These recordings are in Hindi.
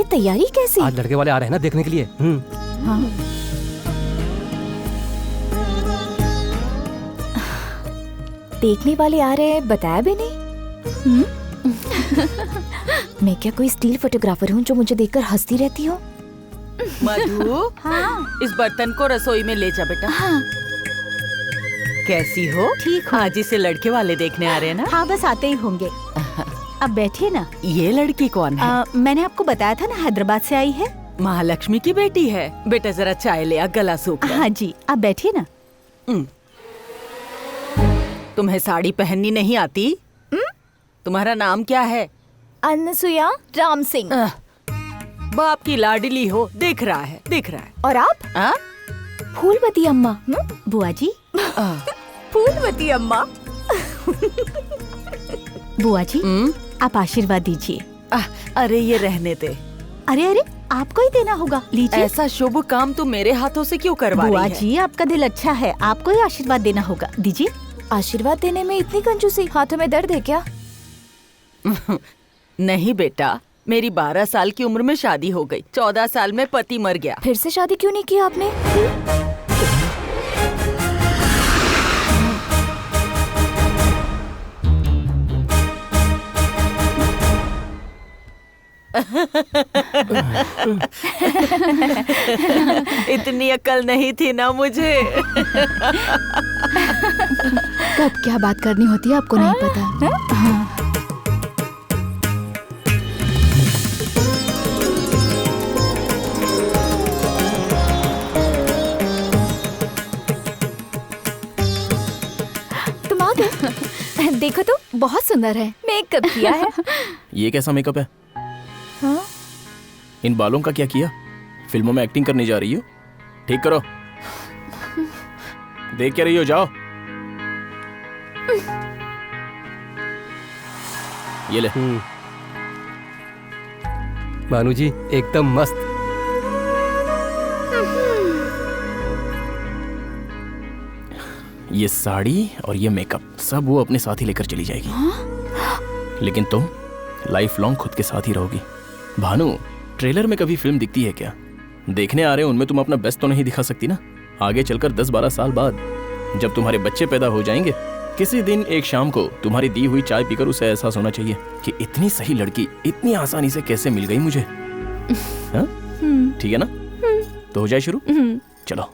तैयारी कैसी? आज लड़के वाले आ रहे हैं ना देखने के लिए। हाँ। देखने वाले आ रहे हैं, बताया भी नहीं। मैं क्या कोई स्टील फोटोग्राफर हूँ जो मुझे देखकर हंसती रहती हो? मधु, हाँ। इस बर्तन को रसोई में ले जा बेटा। हाँ। कैसी हो? ठीक हूँ। आज इसे लड़के वाले देखने आ रहे हैं ना? हाँ, बस आते ही होंगे। अब बैठिए ना। ये लड़की कौन है? मैंने आपको बताया था ना, हैदराबाद से आई है। महालक्ष्मी की बेटी है। बेटा जरा चाय ले आ, गला सूख रहा है। हाँ जी, आप बैठिए ना। तुम्हें साड़ी पहननी नहीं आती? तुम्हारा नाम क्या है? अनसुया राम सिंह। बाप की लाडली हो, दिख रहा है, दिख रहा है। और आप? आ? फूलवती अम्मा। बुआ जी। फूलवती अम्मा। बुआ जी, आप आशीर्वाद दीजिए। अरे ये रहने दे। अरे अरे, आपको ही देना होगा, लीजिए। ऐसा शुभ काम तुम मेरे हाथों से क्यों करवा रही बुआ है? जी, आपका दिल अच्छा है, आपको ही आशीर्वाद देना होगा, दीजिए। आशीर्वाद देने में इतनी कंजूसी? हाथों में दर्द है क्या? नहीं बेटा, मेरी 12 साल की उम्र में शादी हो गई, 14 साल में पति मर गया। फिर से शादी क्यों नहीं की आपने? इतनी अकल नहीं थी ना मुझे। कब क्या बात करनी होती है आपको नहीं पता। हाँ। तुम आ गए। देखो तो बहुत सुंदर है, मेकअप किया है। ये कैसा मेकअप है? हाँ? इन बालों का क्या किया? फिल्मों में एक्टिंग करने जा रही हो? ठीक करो। देख क्या रही हो, जाओ। ये ले। भानु जी एकदम मस्त। ये साड़ी और ये मेकअप सब वो अपने साथ ही लेकर चली जाएगी। लेकिन तुम लाइफ लॉन्ग खुद के साथ ही रहोगी। भानु, ट्रेलर में कभी फिल्म दिखती है क्या? देखने आ रहे हो, उनमें तुम अपना बेस्ट तो नहीं दिखा सकती ना। आगे चलकर 10-12 साल बाद जब तुम्हारे बच्चे पैदा हो जाएंगे, किसी दिन एक शाम को तुम्हारी दी हुई चाय पीकर उसे एहसास होना चाहिए कि इतनी सही लड़की इतनी आसानी से कैसे मिल गई मुझे। हाँ? ठीक है ना? तो हो जाए शुरू। चलो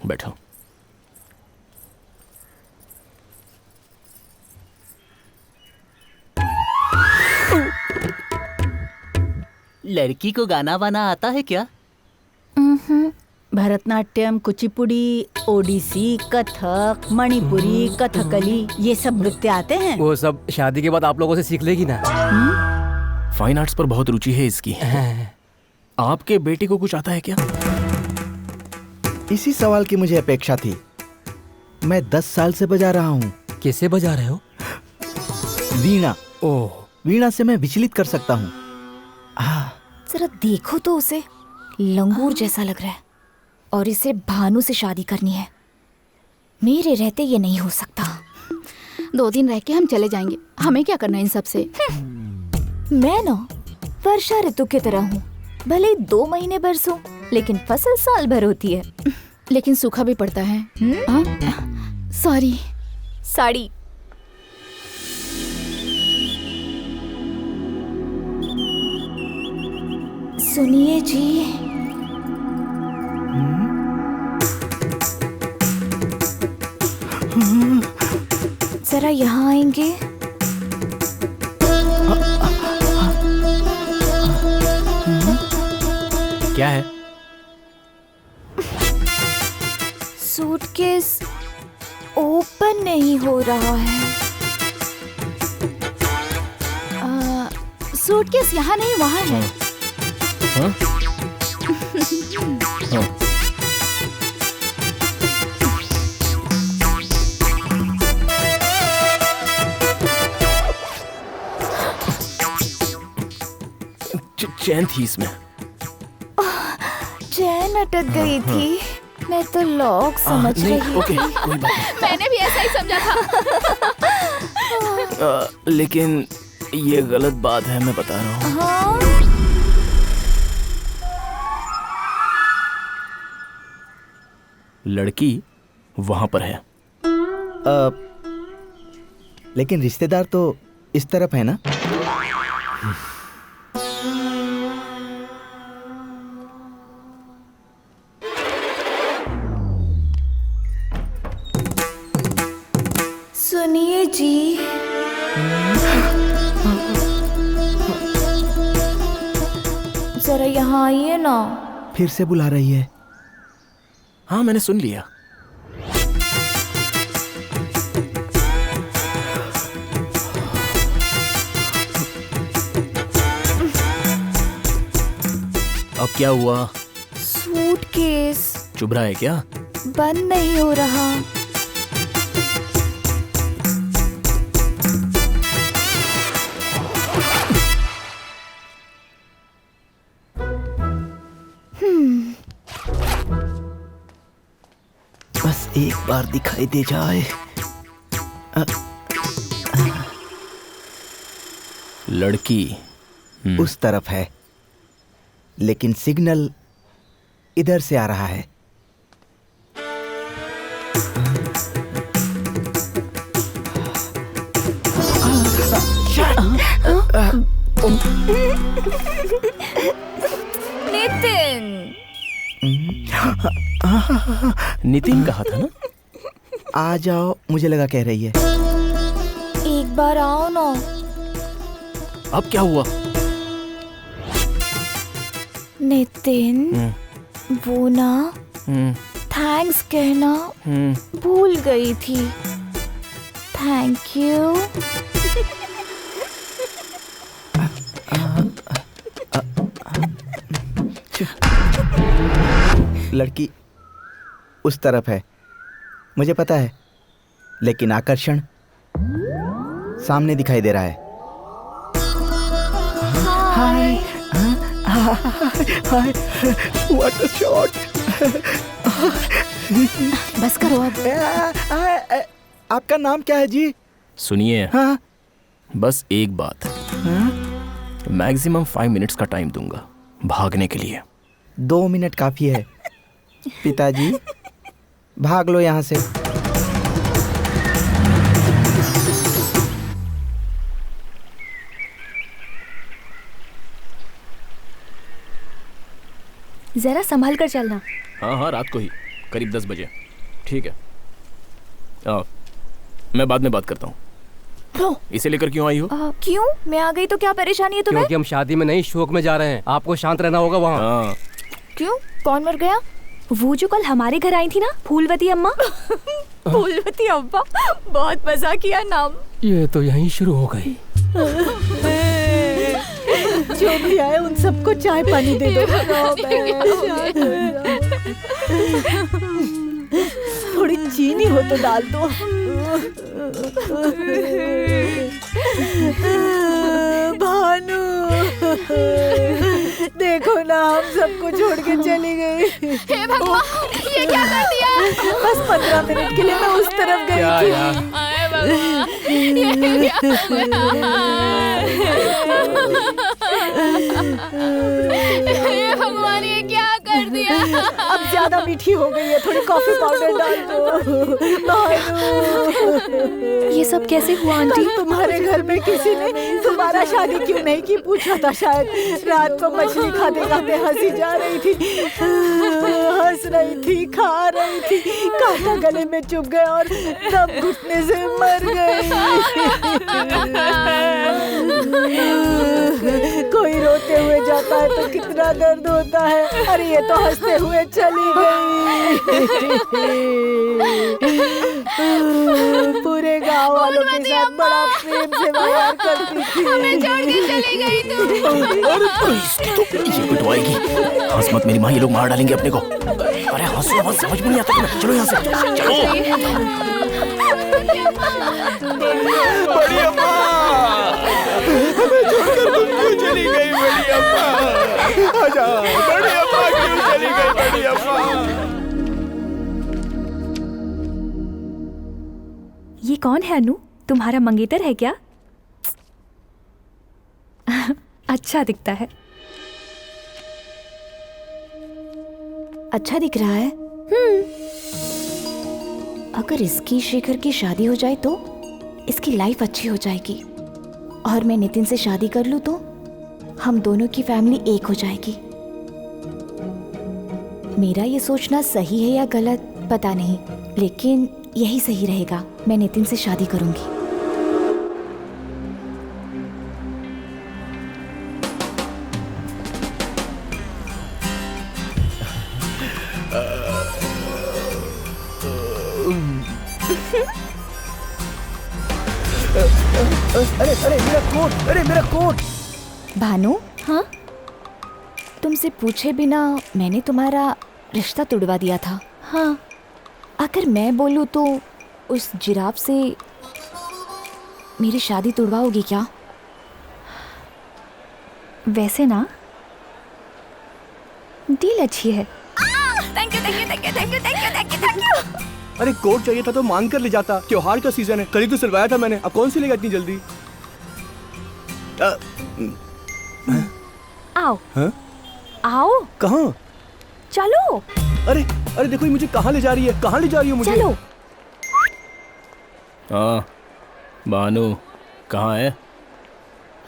बैठो। लड़की को गाना वाना आता है क्या? भरतनाट्यम, कुचिपुड़ी, ओडिसी, कथक, मणिपुरी, कथकली, ये सब नृत्य आते हैं। वो सब शादी के बाद आप लोगों से सीख लेगी ना। फाइन आर्ट्स पर बहुत रुचि है इसकी। आपके बेटे को कुछ आता है क्या? इसी सवाल की मुझे अपेक्षा थी। मैं 10 साल से बजा रहा हूँ। कैसे बजा रहे हो? वीणा। ओह, वीणा से मैं विचलित कर सकता हूँ। जरा देखो तो उसे, लंगूर जैसा लग रहा है। और इसे भानु से शादी करनी है। मेरे रहते ये नहीं हो सकता। 2 दिन रह के हम चले जाएंगे, हमें क्या करना इन सब से। मैं ना वर्षा ऋतु की तरह हूँ, भले 2 महीने बरसों, लेकिन फसल साल भर होती है। लेकिन सूखा भी पड़ता है। सॉरी। साड़ी। सुनिए जी, जरा यहाँ आएंगे? क्या है? सूटकेस ओपन नहीं हो रहा है। सूटकेस यहाँ नहीं, वहाँ है। हाँ? हाँ। चैन थी इसमें। चैन अटक गई थी। मैं तो लॉक समझ रही थी। ओके, कोई बात नहीं। मैंने भी ऐसा ही समझा था। लेकिन ये गलत बात है, मैं बता रहा हूँ। हाँ? लड़की वहां पर है। लेकिन रिश्तेदार तो इस तरफ है ना? सुनिए जी, जरा यहाँ आइए ना। फिर से बुला रही है। हाँ, मैंने सुन लिया। अब क्या हुआ? सूटकेस चुभ रहा है क्या? बंद नहीं हो रहा। बस एक बार दिखाई दे जाए। लड़की उस तरफ है, लेकिन सिग्नल इधर से आ रहा है। नितिन, नितिन कहा था ना? आ जाओ, मुझे लगा कह रही है। एक बार आओ ना। अब क्या हुआ? नितिन, वो ना थैंक्स कहना भूल गई थी। Thank you. लड़की उस तरफ है, मुझे पता है, लेकिन आकर्षण सामने दिखाई दे रहा है। हाय, हाय, व्हाट अ शॉट। बस करो अब। आपका नाम क्या है जी? सुनिए, हाँ? बस एक बात, मैक्सिमम 5 मिनट्स का टाइम दूंगा भागने के लिए। 2 मिनट काफी है। पिताजी, भाग लो यहाँ से। जरा संभाल कर चलना। हाँ हाँ, रात को ही, करीब 10 बजे। ठीक है, मैं बाद में बात करता हूँ। इसे लेकर क्यों आई हो? क्यों? मैं आ गई तो क्या परेशानी है तुम्हें? क्योंकि हम शादी में नहीं, शोक में जा रहे हैं। आपको शांत रहना होगा वहाँ। हाँ। क्यों? कौन मर गया? वो जो कल हमारे घर आई थी ना, फूलवती अम्मा। फूलवती अम्मा, बहुत मजा किया नाम। ये तो यहीं शुरू हो गई। जो भी आए उन सबको चाय पानी दे दो। थोड़ी चीनी हो तो डाल दो। भानु, देखो ना, हम सबको छोड़ के चली गई। हे भगवान, ये क्या कर दिया? बस 15 मिनट के लिए मैं उस तरफ गई क्या थी। यार? हाय भगवान, ये क्या हे भगवान, ये क्या कर दिया? अब ज्यादा मीठी हो गई है, थोड़ी कॉफी पाउडर डाल दो। भानु, ये सब कैसे हुआ आंटी? तुम्हारे घर में किसी ने तुम्हारा शादी क्यों नहीं की पूछा था शायद। रात को मछली खाते खाते हंसी जा रही थी, हंस रही थी, खा रही थी, कांटा गले में चुभ गया और दम घुटने से मर गई। कोई रोते हुए जाता है तो कितना दर्द होता है। अरे ये तो हंसते हुए चली गई। पूरे गांव वालों के साथ बड़ा प्रेम से व्यवहार करती थी। हमें छोड़ के चली गई तू। ये पिटवाएगी। हंस मत मेरी माँ, ये लोग मार डालेंगे अपने को। अरे हंसो मत, समझ में नहीं आता तुम्हें। चलो यहाँ से, चलो। बड़ी अम्मा, हमें छोड़कर तुम क्यों चली गई बड़ी अम्मा? आजा, बड़ी अम्मा क्यों चली गई बड़ी अम्मा? ये कौन है अनु? तुम्हारा मंगेतर है क्या? अच्छा दिखता है। अच्छा दिख रहा है। अगर इसकी शेखर की शादी हो जाए तो इसकी लाइफ अच्छी हो जाएगी, और मैं नितिन से शादी कर लूं तो हम दोनों की फैमिली एक हो जाएगी। मेरा ये सोचना सही है या गलत पता नहीं, लेकिन यही सही रहेगा। मैं नितिन से शादी करूंगी। अरे मेरा कोट, अरे मेरा कोट। भानु, हाँ? तुमसे पूछे बिना मैंने तुम्हारा रिश्ता तोड़वा दिया था। हाँ। अगर मैं बोलूं तो उस जिराफ से मेरी शादी तोड़वाओगी क्या? वैसे ना डील अच्छी है। Thank you thank you thank you thank you thank you thank you thank you. अरे कोट चाहिए था तो मांग कर ले जाता। त्योहार का सीजन है, कल ही तो सिलवाया था मैंने, अब कौन सिलेगा इतनी जल्दी? आओ। हाँ? आओ। कहाँ? चलो। अरे अरे देखो ये मुझे कहाँ ले जा रही है, कहाँ ले जा रही है मुझे? चलो। हाँ भानु कहाँ है?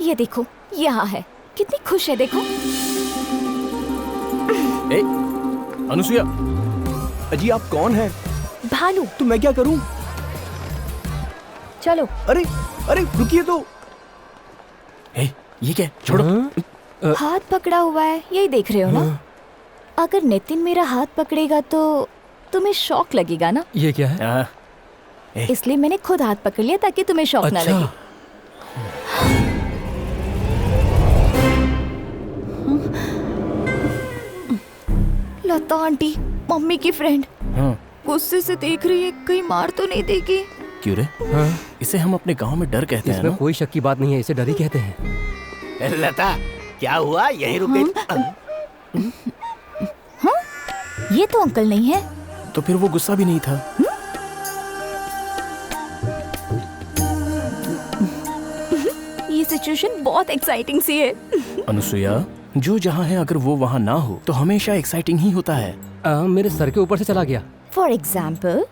ये देखो यहाँ है, कितनी खुश है देखो। ए, अनुसुईया। अजी आप कौन हैं? भानु। तो मैं क्या करूं? चलो। अरे अरे रुकिए तो। ए, ये क्या? छोड़ो। हाथ पकड़ा हुआ है, यही देख रहे हो ना? अगर नितिन मेरा हाथ पकड़ेगा तो तुम्हें शौक लगेगा ना? ये क्या है? इसलिए मैंने खुद हाथ पकड़ लिया ताकि तुम्हें शौक ना लगे। लता आंटी, मम्मी की फ्रेंड, गुस्से से देख रही है, कहीं मार तो नहीं देगी? क्यों रे? हाँ? इसे हम अपने गांव में डर कहते हैं ना? इसमें कोई शक की बात नहीं है, इसे डर ही कहते हैं। लता क्या हुआ, यहीं रुक गई? हाँ? ये तो अंकल नहीं है। तो फिर वो गुस्सा भी नहीं था। ये सिचुएशन बहुत एक्साइटिंग सी है। अनुसुईया, जो जहाँ है अगर वो वहाँ ना हो तो हमेशा एक्साइटिंग ही होता है। मेरे सर के ऊपर से चला गया। फॉर एग्जाम्पल,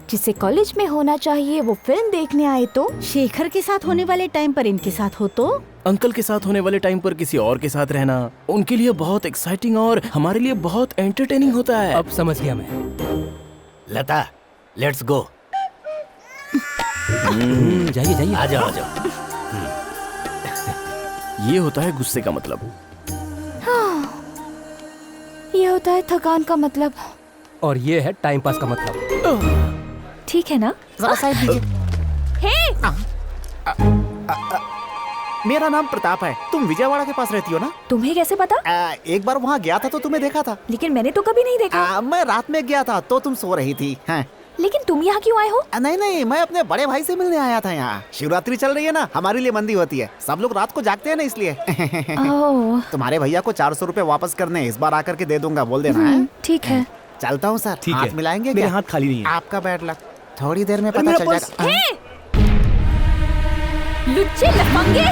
जिसे कॉलेज में होना चाहिए वो फिल्म देखने आए तो? शेखर के साथ होने वाले टाइम पर इनके साथ हो तो? अंकल के साथ होने वाले टाइम पर किसी और के साथ रहना उनके लिए बहुत एक्साइटिंग और हमारे लिए बहुत एंटरटेनिंग होता है। अब समझ गया मैं। लता लेट्स गो। जाइए जाइए। आ जाओ आ जाओ। ये होता है गुस्से का मतलब। ये होता है थकान का मतलब। और ये है टाइम पास का मतलब। ठीक है ना? जरा साइड दीजिए। मेरा नाम प्रताप है, तुम विजयवाड़ा के पास रहती हो ना? तुम्हें कैसे पता? एक बार वहाँ गया था तो तुम्हें देखा था। लेकिन मैंने तो कभी नहीं देखा। मैं रात में गया था तो तुम सो रही थी। हाँ। लेकिन तुम यहाँ क्यों आए हो? नहीं नहीं, मैं अपने बड़े भाई से मिलने आया था यहाँ। शिवरात्रि चल रही है ना, हमारे लिए मंदी होती है, सब लोग रात को जागते हैं ना इसलिए। तुम्हारे भैया को 400 रुपए वापस करने, इस बार आकर के दे दूंगा, बोल देना है। ठीक है। चलता हूँ सर। ठीक हाथ है। मिलाएंगे मेरे क्या? हाथ खाली नहीं है। आपका बैड लक, थोड़ी देर में पता चल जाएगा। लुच्चे लफंगे,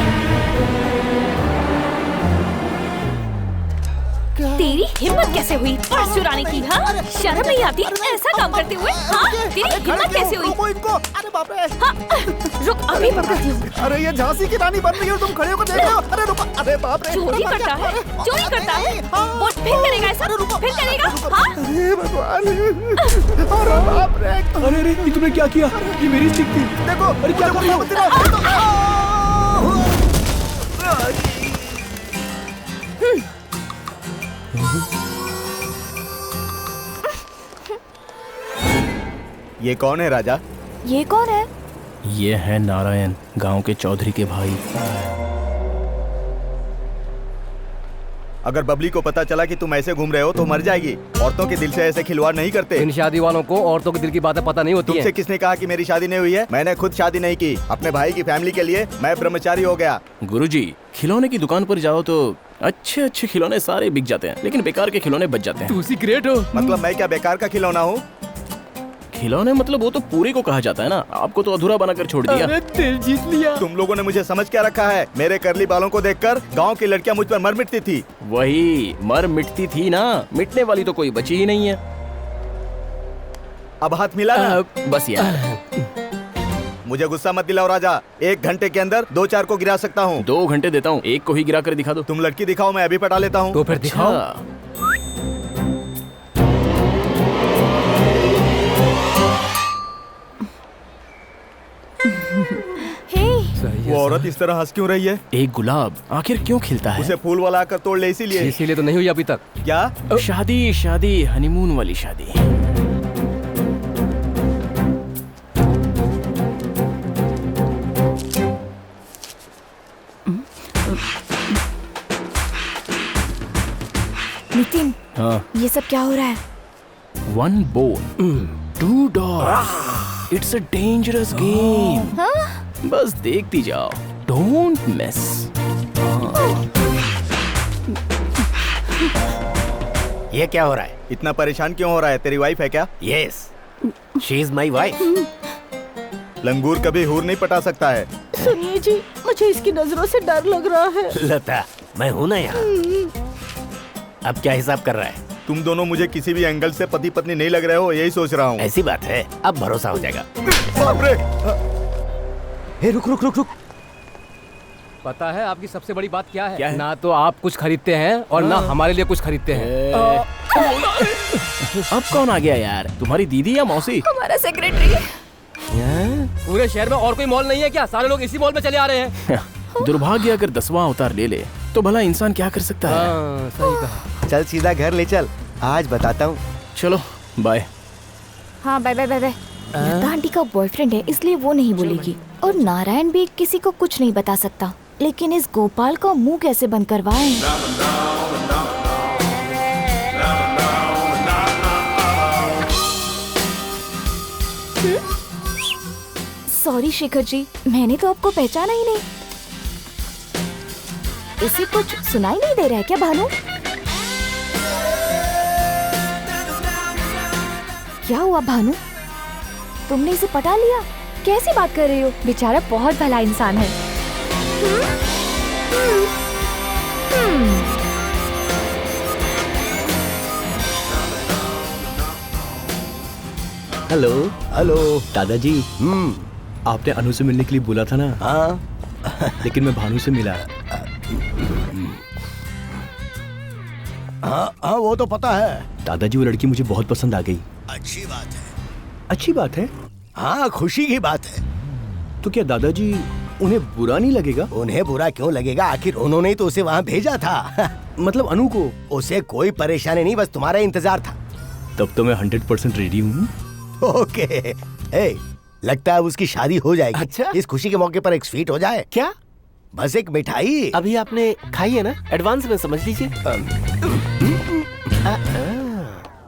तेरी हिम्मत कैसे हुई पर्स चुराने की? हाँ, शर्म नहीं आती ऐसा काम करते हुए? हाँ, तेरी हिम्मत कैसे हुई? अरे बाप रे। हाँ, रुक अभी पकड़ती हूँ। अरे ये झांसी की रानी बन रही है और तुम खड़े होकर देख रहे हो। अरे रुको, अरे बाप रे। चोरी करता है, चोरी करता है। वो फिर करेगा ऐसा? फिर करेगा? हाँ? अरे भगवान, अरे बाप रे। अरे अरे ये तुमने क्या किया? ये मेरी स्टिक थी। देखो, अरे क्या कर रही हो? ये कौन है राजा? ये कौन है? ये है नारायण, गांव के चौधरी के भाई। अगर बबली को पता चला कि तुम ऐसे घूम रहे हो तो मर जाएगी। औरतों के दिल से ऐसे खिलवाड़ नहीं करते। इन शादी वालों को औरतों के दिल की बातें पता नहीं होती तुमसे हैं। किसने कहा कि मेरी शादी नहीं हुई है? मैंने खुद शादी नहीं की। अपने भाई की फैमिली के लिए मैं ब्रह्मचारी हो गया। गुरुजी, खिलौने की दुकान पर जाओ तो अच्छे अच्छे खिलौने सारे बिक जाते हैं, लेकिन बेकार के खिलौने बच जाते हैं। तू सी ग्रेट हो। मतलब मैं क्या बेकार का खिलौना हूँ? खिलौने मतलब वो तो पूरे को कहा जाता है ना, आपको तो अधूरा बनाकर छोड़ दिया। अरे दिल जीत लिया। तुम लोगों ने मुझे समझ क्या रखा है? मेरे करली बालों को देखकर गांव की लड़कियां मुझ पर मर मिटती थी। वही मर मिटती थी ना, मिटने वाली तो कोई बची ही नहीं है। अब हाथ मिला ना? बस यार। मुझे गुस्सा मत दिलाओ राजा, 1 घंटे के अंदर 2-4 को गिरा सकता हूँ। 2 घंटे देता हूँ, एक को ही गिरा कर दिखा दो। तुम लड़की दिखाओ, मैं अभी पटा लेता हूँ। तो फिर दिखाओ। वो औरत इस तरह हंस क्यों रही है? एक गुलाब आखिर क्यों खिलता है? उसे फूल वाला आकर तोड़ ले, इसीलिए। इसीलिए तो नहीं हुई अभी तक। क्या? शादी शादी हनीमून वाली शादी। नितिन, हाँ। ये सब क्या हो रहा है? 1 bone 2 dogs, it's a dangerous game. बस देखती जाओ, डोंट मिस। ये क्या हो रहा है? इतना परेशान क्यों हो रहा है? तेरी वाइफ है क्या? Yes, she is my wife. लंगूर कभी हूर नहीं पटा सकता है। सुनिए जी, मुझे इसकी नजरों से डर लग रहा है। लता, मैं हूँ ना यहाँ। अब क्या हिसाब कर रहा है? तुम दोनों मुझे किसी भी एंगल से पति पत्नी नहीं लग रहे हो, यही सोच रहा हूँ। ऐसी बात है, अब भरोसा हो जाएगा। बाप रे! हे रुक रुक रुक रुक। पता है आपकी सबसे बड़ी बात क्या है? क्या है? ना तो आप कुछ खरीदते हैं और ना हमारे लिए कुछ खरीदते हैं। अब कौन आ गया यार? तुम्हारी दीदी या मौसी? हमारा सेक्रेटरी है। पूरे शहर में और कोई मॉल नहीं है क्या? सारे लोग इसी मॉल में चले आ रहे हैं। दुर्भाग्य अगर 10वां अवतार ले ले तो भला इंसान क्या कर सकता है? हाँ, सही कहा। चल सीधा घर ले चल, आज बताता हूँ। चलो बाय। हाँ बाय बाय बाय बाय। लता आंटी का बॉयफ्रेंड है इसलिए वो नहीं बोलेगी, और नारायण भी किसी को कुछ नहीं बता सकता, लेकिन इस गोपाल का मुंह कैसे बंद करवाएं? सॉरी शेखर जी, मैंने तो आपको पहचाना ही नहीं। इसे कुछ सुनाई नहीं दे रहा है क्या भानु? क्या हुआ भानु? तुमने इसे पटा लिया? कैसी बात कर रही हो? बेचारा बहुत भला इंसान है। हेलो हेलो दादाजी, आपने अनु से मिलने के लिए बोला था ना? हाँ लेकिन मैं भानु से मिला। हाँ, वो तो पता है। दादाजी, वो लड़की मुझे बहुत पसंद आ गई। अच्छी बात है। अच्छी बात है? हाँ, खुशी की बात है। तो क्या दादाजी उन्हें बुरा नहीं लगेगा? उन्हें बुरा क्यों लगेगा? आखिर उन्होंने ही तो उसे वहाँ भेजा था। मतलब अनु को? उसे कोई परेशानी नहीं, बस तुम्हारा इंतजार था। तब तो मैं 100% रेडी हूँ। ओके। ए, लगता है उसकी शादी हो जाएगी। अच्छा? इस खुशी के मौके पर एक स्वीट हो जाए। क्या? बस एक मिठाई। अभी आपने खाई है ना? एडवांस में समझ लीजिए।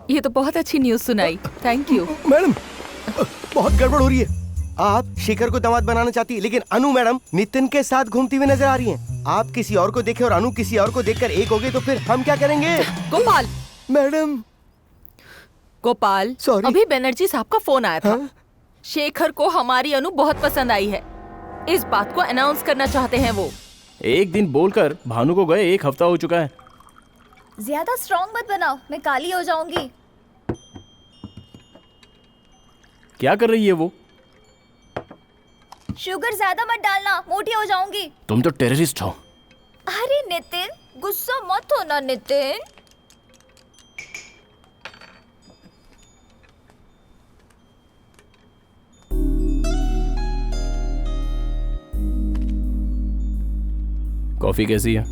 ये तो बहुत अच्छी न्यूज़ सुनाई, थैंक यू। मैडम, बहुत गड़बड़ हो रही है। आप शेखर को दामाद बनाना चाहती है, लेकिन अनु मैडम नितिन के साथ घूमती हुई नजर आ रही हैं। आप किसी और को देखे और अनु किसी और को देखकर एक हो गए तो फिर हम क्या करेंगे? Gopal, madam Gopal, Sorry. अभी बनर्जी साहब का फोन आया था। हाँ? शेखर को हमारी अनु बहुत पसंद आई है, इस बात को अनाउंस करना चाहते हैं वो। एक दिन बोलकर भानु को गए 1 हफ्ता हो चुका है। ज्यादा स्ट्रॉन्ग मत बनाओ, मैं काली हो जाऊंगी। क्या कर रही है वो? शुगर ज्यादा मत डालना, मोटी हो जाऊंगी। तुम तो टेररिस्ट हो। अरे नितिन, गुस्सा मत हो ना नितिन। कॉफी कैसी है?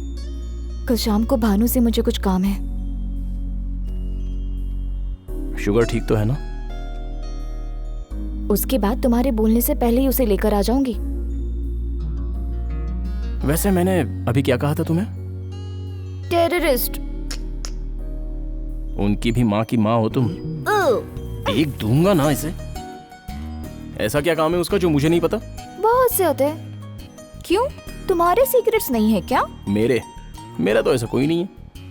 कल शाम को भानु से मुझे कुछ काम है। शुगर ठीक तो है ना? उसके बाद तुम्हारे बोलने से पहले ही उसे लेकर आ जाऊंगी। वैसे मैंने अभी क्या कहा था तुम्हें? टेररिस्ट। उनकी भी माँ की माँ हो तुम। एक दूंगा ना इसे। ऐसा क्या काम है उसका जो मुझे नहीं पता? बहुत से होते हैं। क्यों, तुम्हारे सीक्रेट्स नहीं है क्या? मेरा तो ऐसा कोई नहीं है।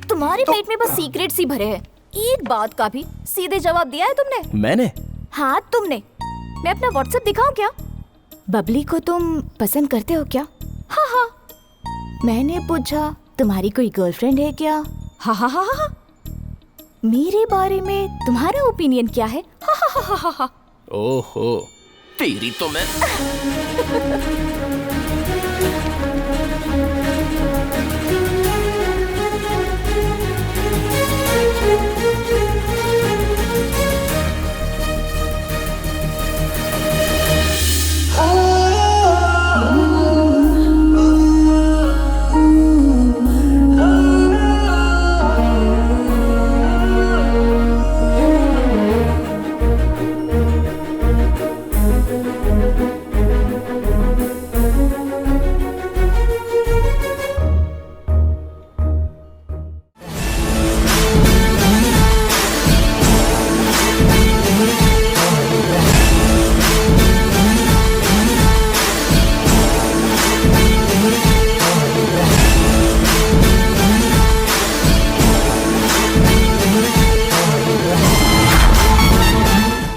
तुम्हारे पेट में बस सीक्रेट्स ही भरे हैं। एक बात का भी सीधे जवाब दिया है तुमने? मैंने? हाँ तुमने। मैं अपना व्हाट्सएप दिखाऊं क्या? बबली को तुम पसंद करते हो क्या? हाँ हाँ। मैंने पूछा तुम्हारी कोई गर्लफ्रेंड है क्या? हाँ हाँ हाँ हाँ। मेरे बारे में तुम्हारा ओपिनियन क्या है? हाँ हाँ हाँ हाँ हाँ। ओहो, तेरी तो मैं